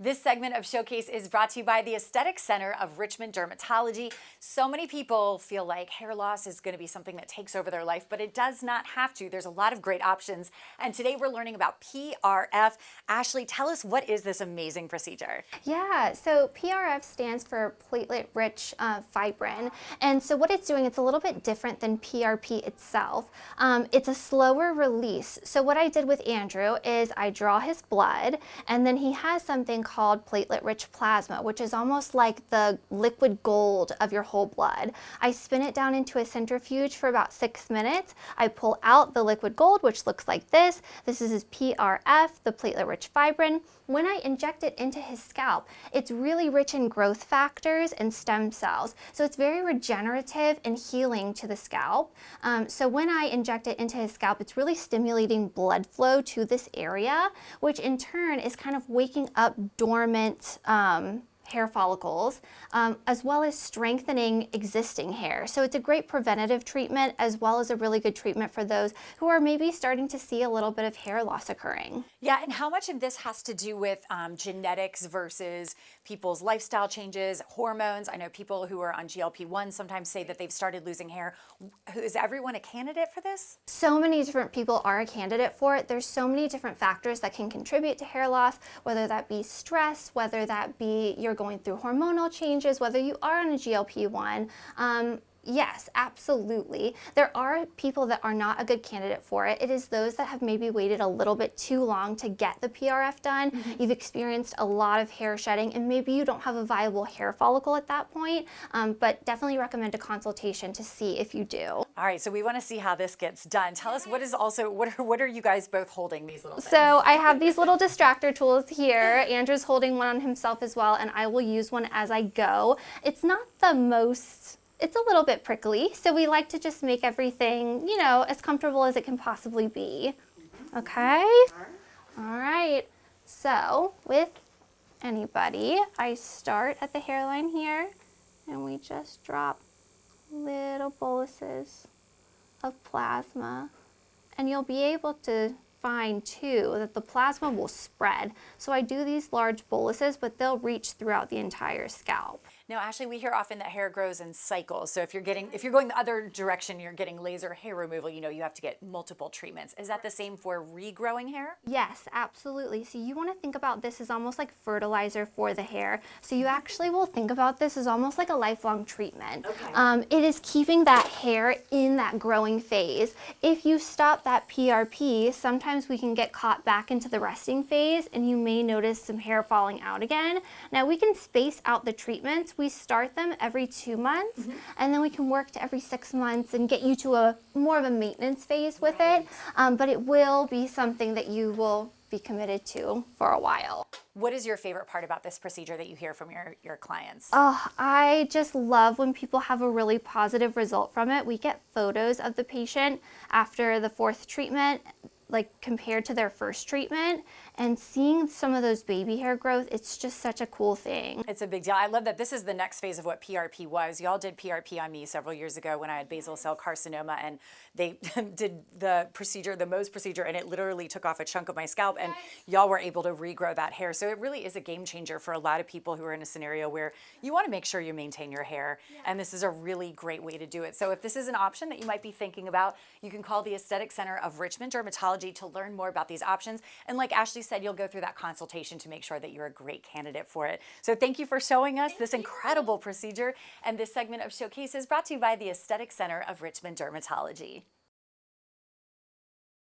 This segment of Showcase is brought to you by the Aesthetic Center of Richmond Dermatology. So many people feel like hair loss is going to be something that takes over their life, but it does not have to. There's a lot of great options. And today we're learning about PRF. Ashley, tell us, what is this amazing procedure? Yeah, so PRF stands for platelet-rich fibrin. And so what it's doing, it's a little bit different than PRP itself. It's a slower release. So what I did with Andrew is I draw his blood, and then he has something called platelet-rich plasma, which is almost like the liquid gold of your whole blood. I spin it down into a centrifuge for about 6 minutes. I pull out the liquid gold, which looks like this. This is his PRF, the platelet-rich fibrin. When I inject it into his scalp, it's really rich in growth factors and stem cells. So it's very regenerative and healing to the scalp. So when I inject it into his scalp, it's really stimulating blood flow to this area, which in turn is kind of waking up dormant hair follicles, as well as strengthening existing hair. So it's a great preventative treatment, as well as a really good treatment for those who are maybe starting to see a little bit of hair loss occurring. Yeah, and how much of this has to do with genetics versus people's lifestyle changes, hormones? I know people who are on GLP-1 sometimes say that they've started losing hair. Is everyone a candidate for this? So many different people are a candidate for it. There's so many different factors that can contribute to hair loss, whether that be stress, whether that be you're going through hormonal changes, whether you are on a GLP-1. Yes, absolutely. There are people that are not a good candidate for it. It is those that have maybe waited a little bit too long to get the PRF done. You've experienced a lot of hair shedding, and maybe you don't have a viable hair follicle at that point, but definitely recommend a consultation to see if you do. All right, so we want to see how this gets done. Tell us, what are you guys both holding, these little things? So I have these little distractor tools here. Andrew's holding one on himself as well, and I will use one as I go. It's not the most... It's a little bit prickly, so we like to just make everything, you know, as comfortable as it can possibly be. Okay? All right. So with anybody, I start at the hairline here, and we just drop little boluses of plasma. And you'll be able to find too that the plasma will spread. So I do these large boluses, but they'll reach throughout the entire scalp. Now, Ashley, we hear often that hair grows in cycles. So if you're going the other direction, you're getting laser hair removal, you know, you have to get multiple treatments. Is that the same for regrowing hair? Yes, absolutely. So you want to think about this as almost like fertilizer for the hair. So you actually will think about this as almost like a lifelong treatment. Okay. It is keeping that hair in that growing phase. If you stop that PRP, sometimes we can get caught back into the resting phase, and you may notice some hair falling out again. Now we can space out the treatments. We start them every 2 months, and then we can work to every 6 months and get you to a more of a maintenance phase with it. But it will be something that you will be committed to for a while. What is your favorite part about this procedure that you hear from your clients? Oh, I just love when people have a really positive result from it. We get photos of the patient after the 4th treatment, like compared to their first treatment, and seeing some of those baby hair growth, it's just such a cool thing. It's a big deal. I love that this is the next phase of what PRP was. Y'all did PRP on me several years ago when I had basal cell carcinoma, and they did the procedure, the Mohs procedure, and it literally took off a chunk of my scalp, and y'all were able to regrow that hair. So it really is a game changer for a lot of people who are in a scenario where you want to make sure you maintain your hair, and this is a really great way to do it. So if this is an option that you might be thinking about, you can call the Aesthetic Center of Richmond Dermatology to learn more about these options. And like Ashley said, you'll go through that consultation to make sure that you're a great candidate for it. So thank you for showing us this incredible procedure. And this segment of Showcase is brought to you by the Aesthetic Center of Richmond Dermatology.